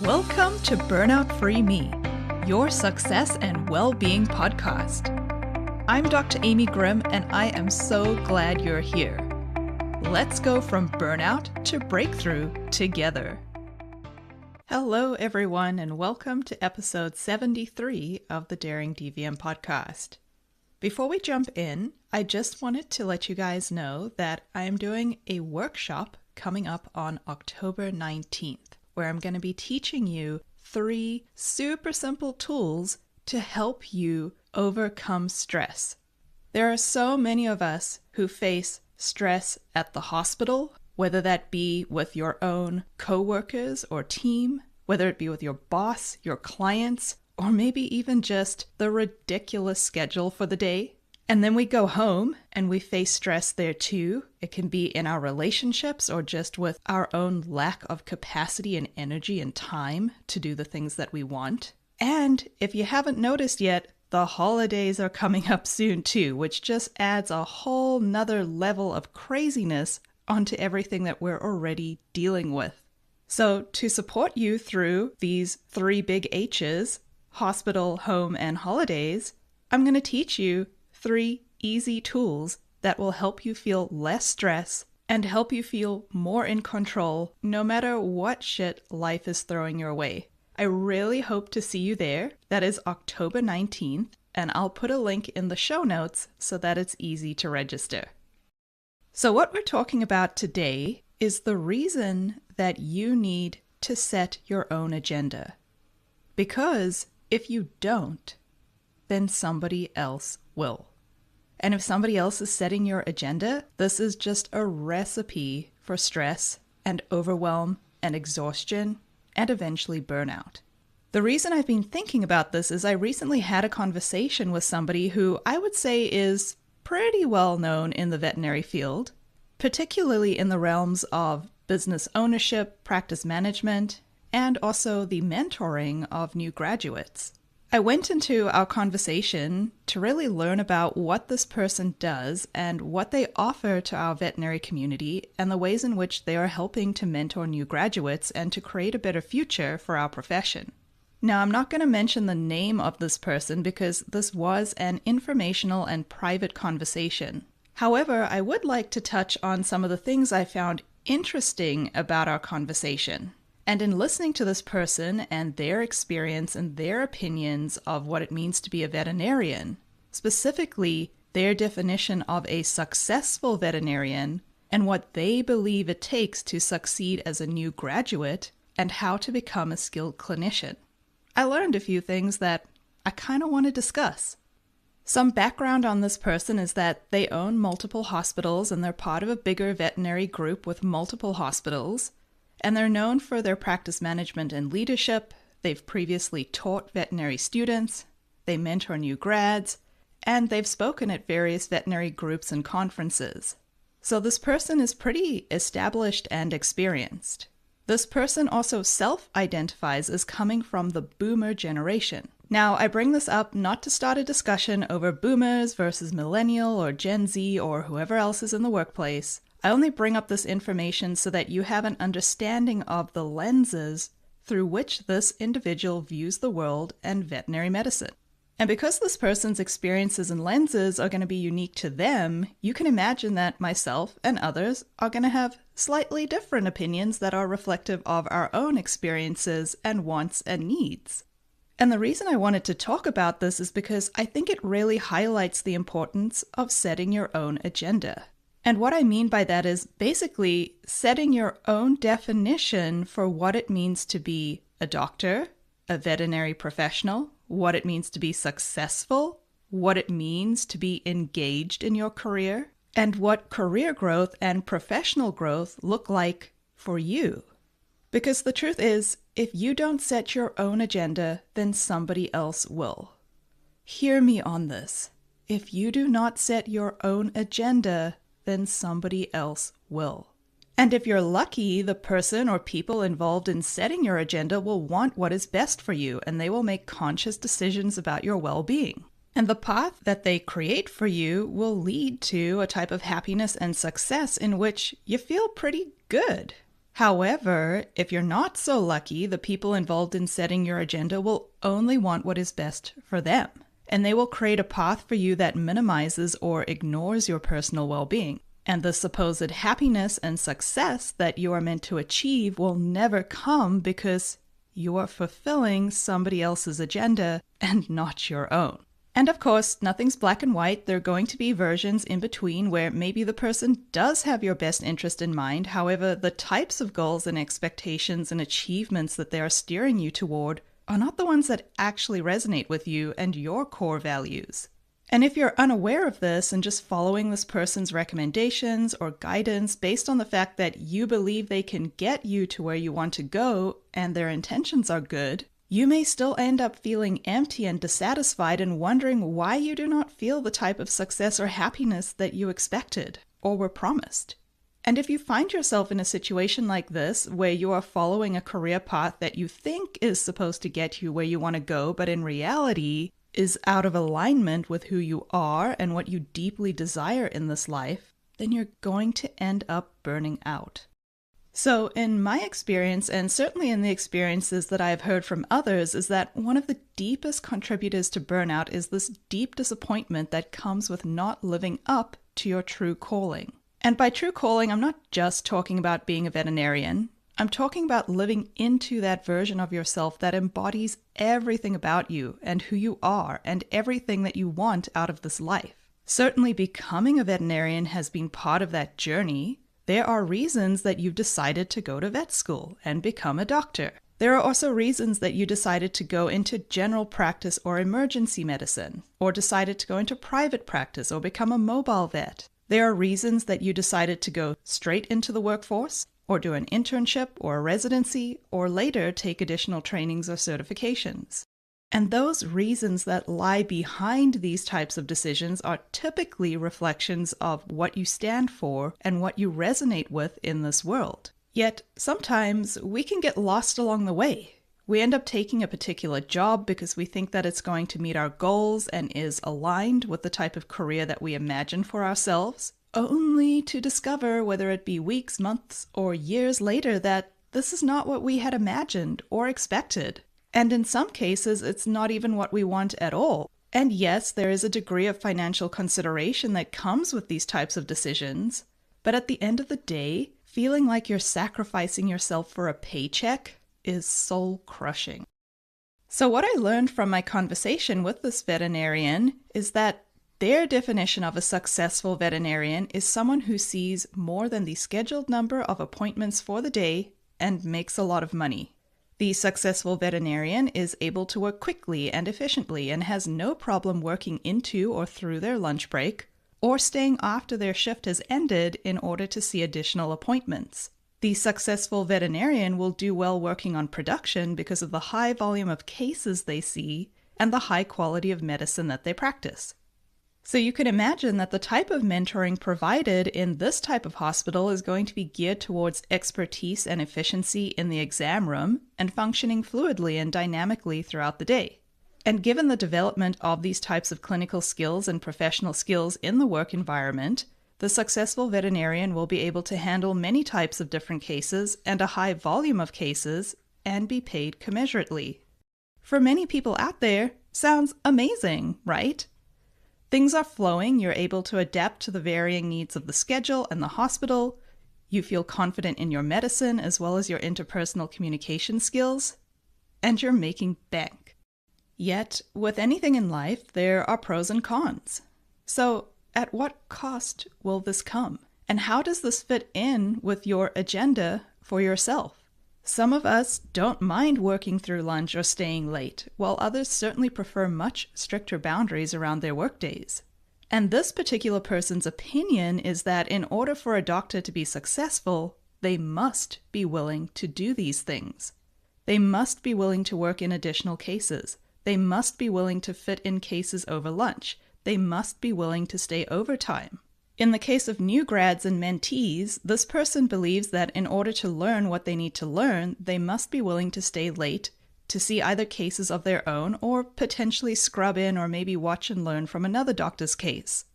Welcome to Burnout-Free Me, your success and well-being podcast. I'm Dr. Amy Grimm, and I am so glad you're here. Let's go from burnout to breakthrough together. Hello, everyone, and welcome to episode 73 of the Daring DVM Podcast. Before we jump in, I just wanted to let you guys know that I am doing a workshop coming up on October 19th, where I'm going to be teaching you 3 super simple tools to help you overcome stress. There are so many of us who face stress at the hospital, whether that be with your own coworkers or team, whether it be with your boss, your clients, or maybe even just the ridiculous schedule for the day. And then we go home and we face stress there too. It can be in our relationships or just with our own lack of capacity and energy and time to do the things that we want. And if you haven't noticed yet, the holidays are coming up soon too, which just adds a whole nother level of craziness onto everything that we're already dealing with. So to support you through these 3 big H's, hospital, home, and holidays, I'm going to teach you 3 easy tools that will help you feel less stress and help you feel more in control no matter what shit life is throwing your way. I really hope to see you there. That is October 19th, and I'll put a link in the show notes so that it's easy to register. So what we're talking about today is the reason that you need to set your own agenda. Because if you don't, then somebody else will. And if somebody else is setting your agenda, this is just a recipe for stress and overwhelm and exhaustion and eventually burnout. The reason I've been thinking about this is I recently had a conversation with somebody who I would say is pretty well known in the veterinary field, particularly in the realms of business ownership, practice management, and also the mentoring of new graduates. I went into our conversation to really learn about what this person does and what they offer to our veterinary community and the ways in which they are helping to mentor new graduates and to create a better future for our profession. Now, I'm not going to mention the name of this person because this was an informational and private conversation. However, I would like to touch on some of the things I found interesting about our conversation. And in listening to this person and their experience and their opinions of what it means to be a veterinarian, specifically their definition of a successful veterinarian and what they believe it takes to succeed as a new graduate and how to become a skilled clinician, I learned a few things that I kind of want to discuss. Some background on this person is that they own multiple hospitals and they're part of a bigger veterinary group with multiple hospitals. And they're known for their practice management and leadership. They've previously taught veterinary students, they mentor new grads, and they've spoken at various veterinary groups and conferences. So this person is pretty established and experienced. This person also self-identifies as coming from the boomer generation. Now, I bring this up not to start a discussion over boomers versus millennial or Gen Z or whoever else is in the workplace. I only bring up this information so that you have an understanding of the lenses through which this individual views the world and veterinary medicine. And because this person's experiences and lenses are going to be unique to them, you can imagine that myself and others are going to have slightly different opinions that are reflective of our own experiences and wants and needs. And the reason I wanted to talk about this is because I think it really highlights the importance of setting your own agenda. And what I mean by that is basically setting your own definition for what it means to be a doctor, a veterinary professional, what it means to be successful, what it means to be engaged in your career, and what career growth and professional growth look like for you. Because the truth is, if you don't set your own agenda, then somebody else will. Hear me on this. If you do not set your own agenda, then somebody else will. And if you're lucky, the person or people involved in setting your agenda will want what is best for you, and they will make conscious decisions about your well-being. And the path that they create for you will lead to a type of happiness and success in which you feel pretty good. However, if you're not so lucky, the people involved in setting your agenda will only want what is best for them, and they will create a path for you that minimizes or ignores your personal well-being. And the supposed happiness and success that you are meant to achieve will never come because you are fulfilling somebody else's agenda and not your own. And of course, nothing's black and white. There are going to be versions in between where maybe the person does have your best interest in mind. However, the types of goals and expectations and achievements that they are steering you toward are not the ones that actually resonate with you and your core values. And if you're unaware of this and just following this person's recommendations or guidance based on the fact that you believe they can get you to where you want to go and their intentions are good, you may still end up feeling empty and dissatisfied and wondering why you do not feel the type of success or happiness that you expected or were promised. And if you find yourself in a situation like this, where you are following a career path that you think is supposed to get you where you want to go, but in reality is out of alignment with who you are and what you deeply desire in this life, then you're going to end up burning out. So in my experience, and certainly in the experiences that I have heard from others, is that one of the deepest contributors to burnout is this deep disappointment that comes with not living up to your true calling. And by true calling, I'm not just talking about being a veterinarian. I'm talking about living into that version of yourself that embodies everything about you and who you are and everything that you want out of this life. Certainly becoming a veterinarian has been part of that journey. There are reasons that you've decided to go to vet school and become a doctor. There are also reasons that you decided to go into general practice or emergency medicine, or decided to go into private practice or become a mobile vet. There are reasons that you decided to go straight into the workforce, or do an internship or a residency, or later take additional trainings or certifications. And those reasons that lie behind these types of decisions are typically reflections of what you stand for and what you resonate with in this world. Yet sometimes we can get lost along the way. We end up taking a particular job because we think that it's going to meet our goals and is aligned with the type of career that we imagine for ourselves, only to discover, whether it be weeks, months, or years later, that this is not what we had imagined or expected. And in some cases, it's not even what we want at all. And yes, there is a degree of financial consideration that comes with these types of decisions. But at the end of the day, feeling like you're sacrificing yourself for a paycheck is soul-crushing. So what I learned from my conversation with this veterinarian is that their definition of a successful veterinarian is someone who sees more than the scheduled number of appointments for the day and makes a lot of money. The successful veterinarian is able to work quickly and efficiently and has no problem working into or through their lunch break or staying after their shift has ended in order to see additional appointments. The successful veterinarian will do well working on production because of the high volume of cases they see and the high quality of medicine that they practice. So you can imagine that the type of mentoring provided in this type of hospital is going to be geared towards expertise and efficiency in the exam room and functioning fluidly and dynamically throughout the day. And given the development of these types of clinical skills and professional skills in the work environment, the successful veterinarian will be able to handle many types of different cases and a high volume of cases and be paid commensurately. For many people out there, sounds amazing, right? Things are flowing, you're able to adapt to the varying needs of the schedule and the hospital, you feel confident in your medicine as well as your interpersonal communication skills, and you're making bank. Yet, with anything in life, there are pros and cons. So, at what cost will this come? And how does this fit in with your agenda for yourself? Some of us don't mind working through lunch or staying late, while others certainly prefer much stricter boundaries around their workdays. And this particular person's opinion is that in order for a doctor to be successful, they must be willing to do these things. They must be willing to work in additional cases. They must be willing to fit in cases over lunch. They must be willing to stay overtime. In the case of new grads and mentees, this person believes that in order to learn what they need to learn, they must be willing to stay late to see either cases of their own or potentially scrub in or maybe watch and learn from another doctor's case.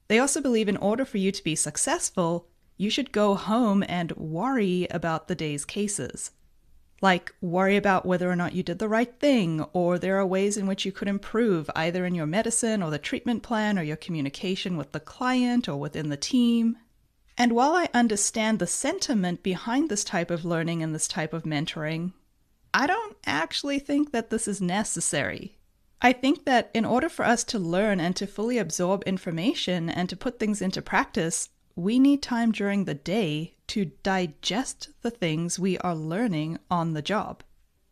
They also believe in order for you to be successful, you should go home and worry about the day's cases. Like, worry about whether or not you did the right thing, or there are ways in which you could improve either in your medicine or the treatment plan or your communication with the client or within the team. And while I understand the sentiment behind this type of learning and this type of mentoring, I don't actually think that this is necessary. I think that in order for us to learn and to fully absorb information and to put things into practice, we need time during the day to digest the things we are learning on the job.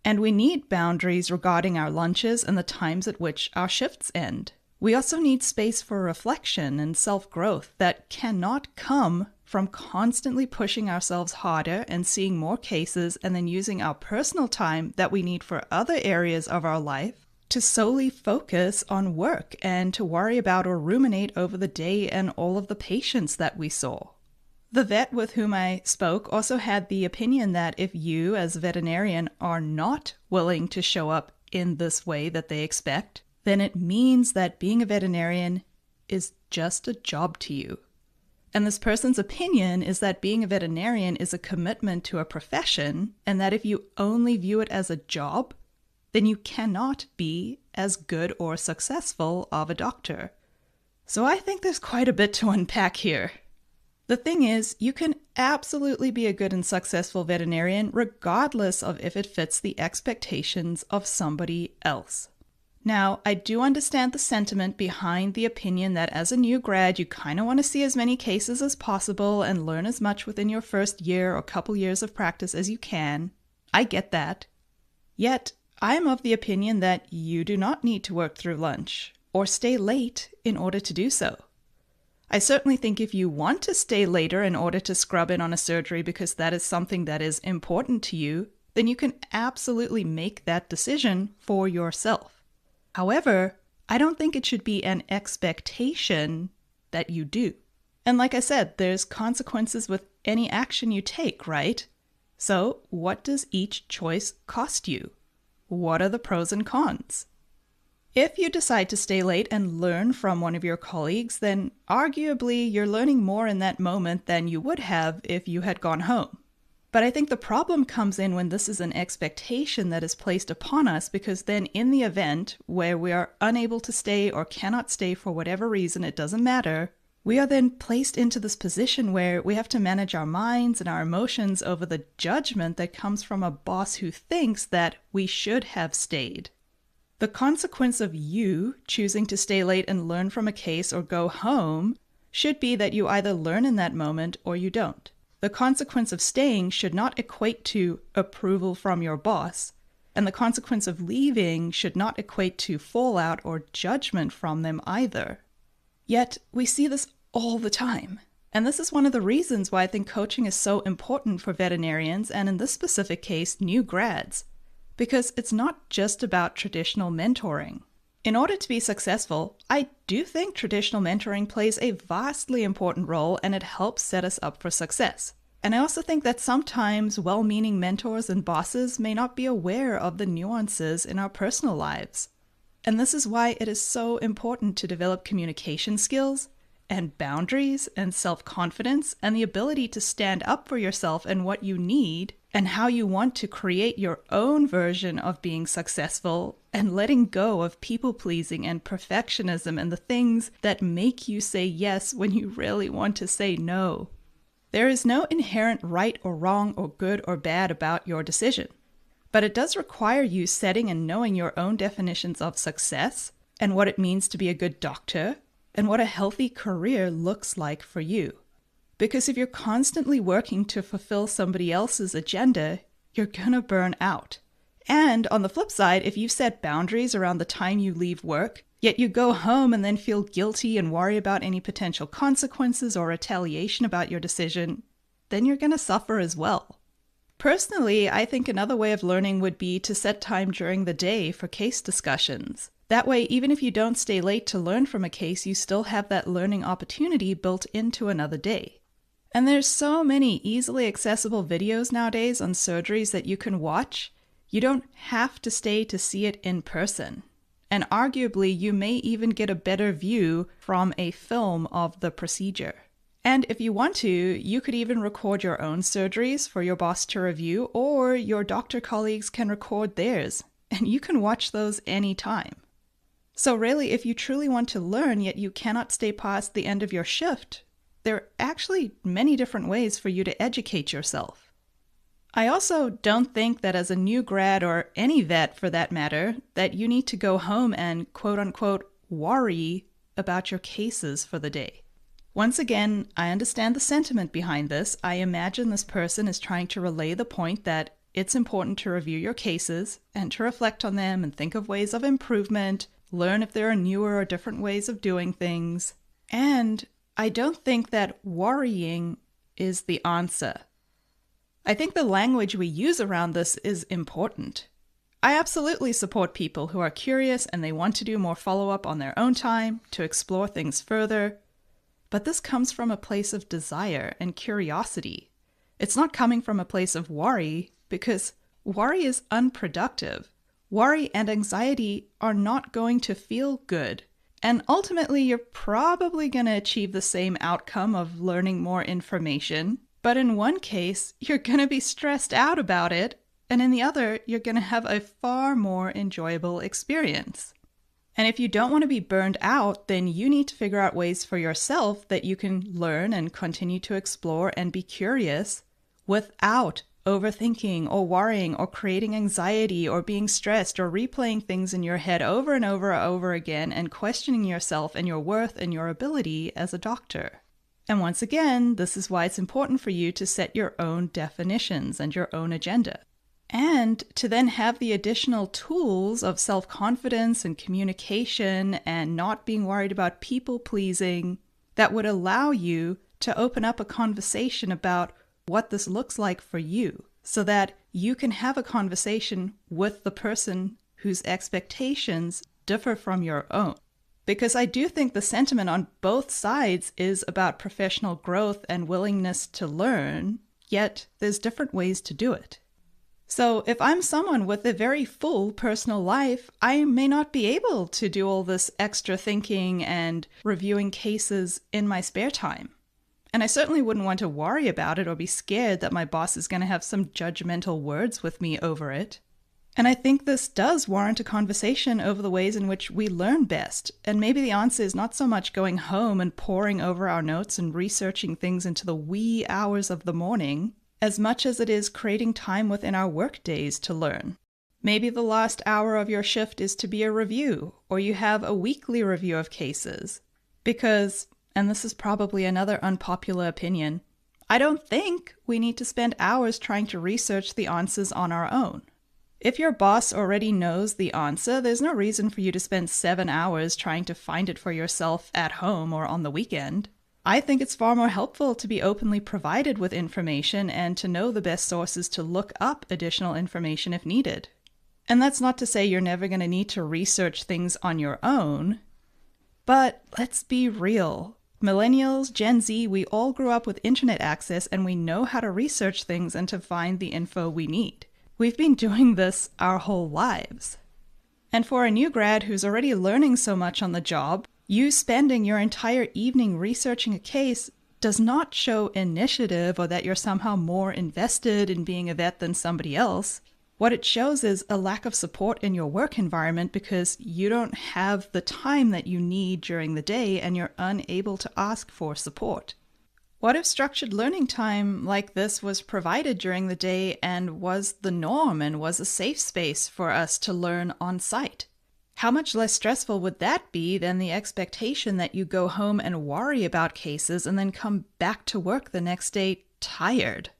And we need boundaries regarding our lunches and the times at which our shifts end. We also need space for reflection and self-growth that cannot come from constantly pushing ourselves harder and seeing more cases and then using our personal time that we need for other areas of our life to solely focus on work and to worry about or ruminate over the day and all of the patients that we saw. The vet with whom I spoke also had the opinion that if you, as a veterinarian, are not willing to show up in this way that they expect, then it means that being a veterinarian is just a job to you. And this person's opinion is that being a veterinarian is a commitment to a profession, and that if you only view it as a job, then you cannot be as good or successful of a doctor. So I think there's quite a bit to unpack here. The thing is, you can absolutely be a good and successful veterinarian regardless of if it fits the expectations of somebody else. Now, I do understand the sentiment behind the opinion that as a new grad, you kind of want to see as many cases as possible and learn as much within your first year or couple years of practice as you can. I get that. Yet, I am of the opinion that you do not need to work through lunch or stay late in order to do so. I certainly think if you want to stay later in order to scrub in on a surgery because that is something that is important to you, then you can absolutely make that decision for yourself. However, I don't think it should be an expectation that you do. And like I said, there's consequences with any action you take, right? So what does each choice cost you? What are the pros and cons? If you decide to stay late and learn from one of your colleagues, then arguably you're learning more in that moment than you would have if you had gone home. But I think the problem comes in when this is an expectation that is placed upon us, because then in the event where we are unable to stay or cannot stay for whatever reason, it doesn't matter, we are then placed into this position where we have to manage our minds and our emotions over the judgment that comes from a boss who thinks that we should have stayed. The consequence of you choosing to stay late and learn from a case or go home should be that you either learn in that moment or you don't. The consequence of staying should not equate to approval from your boss, and the consequence of leaving should not equate to fallout or judgment from them either. Yet, we see this all the time. And this is one of the reasons why I think coaching is so important for veterinarians, and in this specific case, new grads. Because it's not just about traditional mentoring. In order to be successful, I do think traditional mentoring plays a vastly important role, and it helps set us up for success. And I also think that sometimes well-meaning mentors and bosses may not be aware of the nuances in our personal lives. And this is why it is so important to develop communication skills and boundaries and self-confidence and the ability to stand up for yourself and what you need and how you want to create your own version of being successful, and letting go of people-pleasing and perfectionism and the things that make you say yes when you really want to say no. There is no inherent right or wrong or good or bad about your decision, but it does require you setting and knowing your own definitions of success and what it means to be a good doctor and what a healthy career looks like for you. Because if you're constantly working to fulfill somebody else's agenda, you're gonna burn out. And on the flip side, if you've set boundaries around the time you leave work, yet you go home and then feel guilty and worry about any potential consequences or retaliation about your decision, then you're gonna suffer as well. Personally, I think another way of learning would be to set time during the day for case discussions. That way, even if you don't stay late to learn from a case, you still have that learning opportunity built into another day. And there's so many easily accessible videos nowadays on surgeries that you can watch. You don't have to stay to see it in person. And arguably, you may even get a better view from a film of the procedure. And if you want to, you could even record your own surgeries for your boss to review, or your doctor colleagues can record theirs, and you can watch those anytime. So really, if you truly want to learn, yet you cannot stay past the end of your shift, there are actually many different ways for you to educate yourself. I also don't think that as a new grad, or any vet for that matter, that you need to go home and quote-unquote worry about your cases for the day. Once again, I understand the sentiment behind this. I imagine this person is trying to relay the point that it's important to review your cases and to reflect on them and think of ways of improvement, learn if there are newer or different ways of doing things. And I don't think that worrying is the answer. I think the language we use around this is important. I absolutely support people who are curious and they want to do more follow-up on their own time, to explore things further. But this comes from a place of desire and curiosity. It's not coming from a place of worry, because worry is unproductive. Worry and anxiety are not going to feel good. And ultimately, you're probably going to achieve the same outcome of learning more information. But in one case, you're going to be stressed out about it. And in the other, you're going to have a far more enjoyable experience. And if you don't want to be burned out, then you need to figure out ways for yourself that you can learn and continue to explore and be curious without overthinking or worrying or creating anxiety or being stressed or replaying things in your head over and over again and questioning yourself and your worth and your ability as a doctor. And once again, this is why it's important for you to set your own definitions and your own agenda. And to then have the additional tools of self-confidence and communication and not being worried about people-pleasing that would allow you to open up a conversation about what this looks like for you, so that you can have a conversation with the person whose expectations differ from your own. Because I do think the sentiment on both sides is about professional growth and willingness to learn, yet there's different ways to do it. So if I'm someone with a very full personal life, I may not be able to do all this extra thinking and reviewing cases in my spare time. And I certainly wouldn't want to worry about it or be scared that my boss is going to have some judgmental words with me over it. And I think this does warrant a conversation over the ways in which we learn best. And maybe the answer is not so much going home and poring over our notes and researching things into the wee hours of the morning, as much as it is creating time within our work days to learn. Maybe the last hour of your shift is to be a review, or you have a weekly review of cases. Because, and this is probably another unpopular opinion, I don't think we need to spend hours trying to research the answers on our own. If your boss already knows the answer, there's no reason for you to spend 7 hours trying to find it for yourself at home or on the weekend. I think it's far more helpful to be openly provided with information and to know the best sources to look up additional information if needed. And that's not to say you're never going to need to research things on your own. But let's be real. Millennials, Gen Z, we all grew up with internet access and we know how to research things and to find the info we need. We've been doing this our whole lives. And for a new grad who's already learning so much on the job, you spending your entire evening researching a case does not show initiative or that you're somehow more invested in being a vet than somebody else. What it shows is a lack of support in your work environment because you don't have the time that you need during the day and you're unable to ask for support. What if structured learning time like this was provided during the day and was the norm and was a safe space for us to learn on site? How much less stressful would that be than the expectation that you go home and worry about cases and then come back to work the next day tired?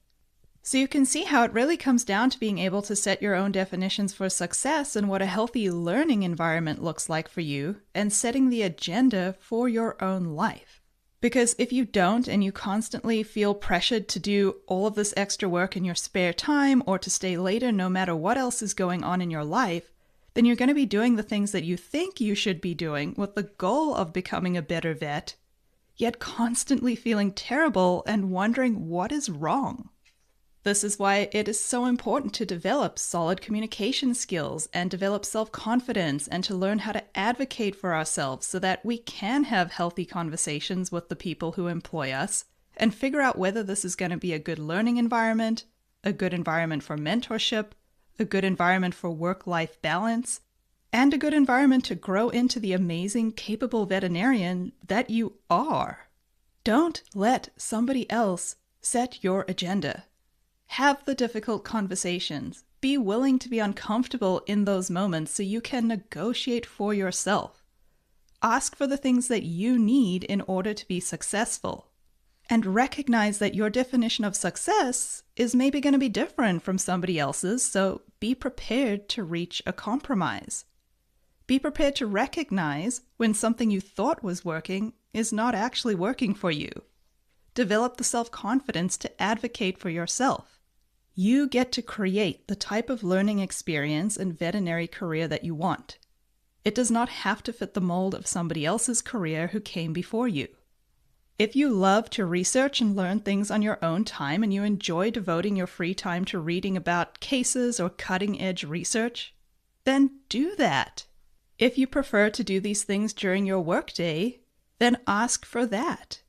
So you can see how it really comes down to being able to set your own definitions for success and what a healthy learning environment looks like for you, and setting the agenda for your own life. Because if you don't and you constantly feel pressured to do all of this extra work in your spare time or to stay later no matter what else is going on in your life, then you're going to be doing the things that you think you should be doing with the goal of becoming a better vet, yet constantly feeling terrible and wondering what is wrong. This is why it is so important to develop solid communication skills and develop self-confidence and to learn how to advocate for ourselves so that we can have healthy conversations with the people who employ us and figure out whether this is going to be a good learning environment, a good environment for mentorship, a good environment for work-life balance, and a good environment to grow into the amazing, capable veterinarian that you are. Don't let somebody else set your agenda. Have the difficult conversations. Be willing to be uncomfortable in those moments so you can negotiate for yourself. Ask for the things that you need in order to be successful. And recognize that your definition of success is maybe going to be different from somebody else's, so be prepared to reach a compromise. Be prepared to recognize when something you thought was working is not actually working for you. Develop the self-confidence to advocate for yourself. You get to create the type of learning experience and veterinary career that you want. It does not have to fit the mold of somebody else's career who came before you. If you love to research and learn things on your own time and you enjoy devoting your free time to reading about cases or cutting-edge research, then do that. If you prefer to do these things during your workday, then ask for that.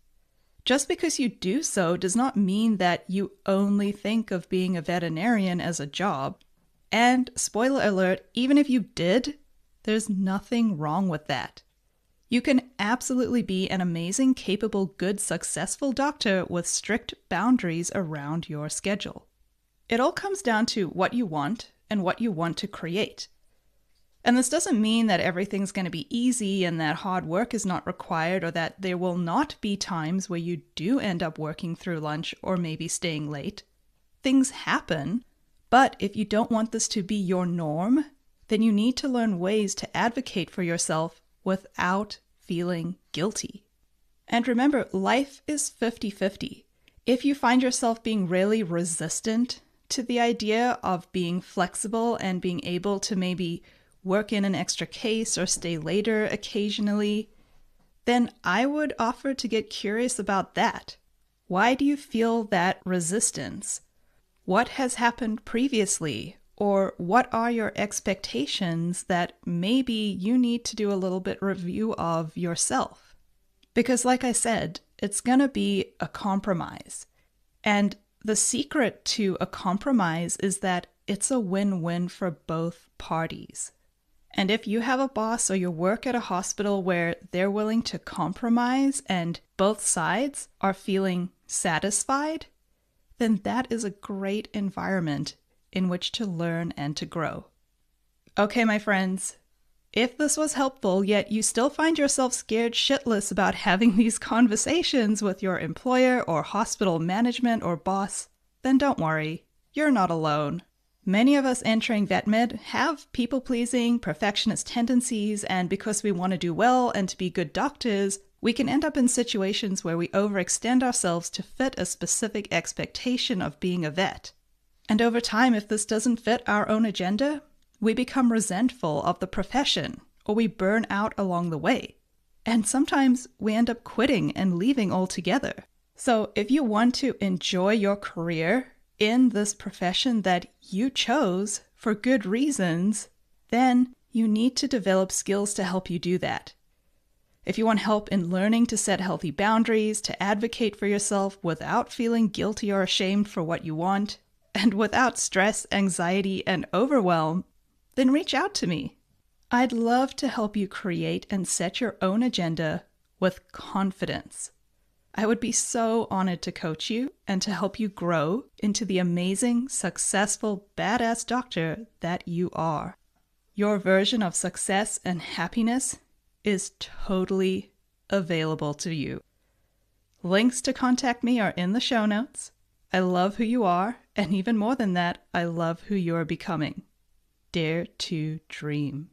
Just because you do so does not mean that you only think of being a veterinarian as a job. And spoiler alert, even if you did, there's nothing wrong with that. You can absolutely be an amazing, capable, good, successful doctor with strict boundaries around your schedule. It all comes down to what you want and what you want to create. And this doesn't mean that everything's going to be easy and that hard work is not required or that there will not be times where you do end up working through lunch or maybe staying late. Things happen, but if you don't want this to be your norm, then you need to learn ways to advocate for yourself without feeling guilty. And remember, life is 50-50. If you find yourself being really resistant to the idea of being flexible and being able to maybe work in an extra case or stay later occasionally, then I would offer to get curious about that. Why do you feel that resistance? What has happened previously? Or what are your expectations that maybe you need to do a little bit review of yourself? Because like I said, it's going to be a compromise. And the secret to a compromise is that it's a win-win for both parties. And if you have a boss or you work at a hospital where they're willing to compromise and both sides are feeling satisfied, then that is a great environment in which to learn and to grow. Okay, my friends, if this was helpful, yet you still find yourself scared shitless about having these conversations with your employer or hospital management or boss, then don't worry, you're not alone. Many of us entering vet med have people-pleasing, perfectionist tendencies, and because we want to do well and to be good doctors, we can end up in situations where we overextend ourselves to fit a specific expectation of being a vet. And over time, if this doesn't fit our own agenda, we become resentful of the profession, or we burn out along the way. And sometimes we end up quitting and leaving altogether. So if you want to enjoy your career in this profession that you chose for good reasons, then you need to develop skills to help you do that. If you want help in learning to set healthy boundaries, to advocate for yourself without feeling guilty or ashamed for what you want, and without stress, anxiety, and overwhelm, then reach out to me. I'd love to help you create and set your own agenda with confidence. I would be so honored to coach you and to help you grow into the amazing, successful, badass doctor that you are. Your version of success and happiness is totally available to you. Links to contact me are in the show notes. I love who you are, and even more than that, I love who you're becoming. Dare to dream.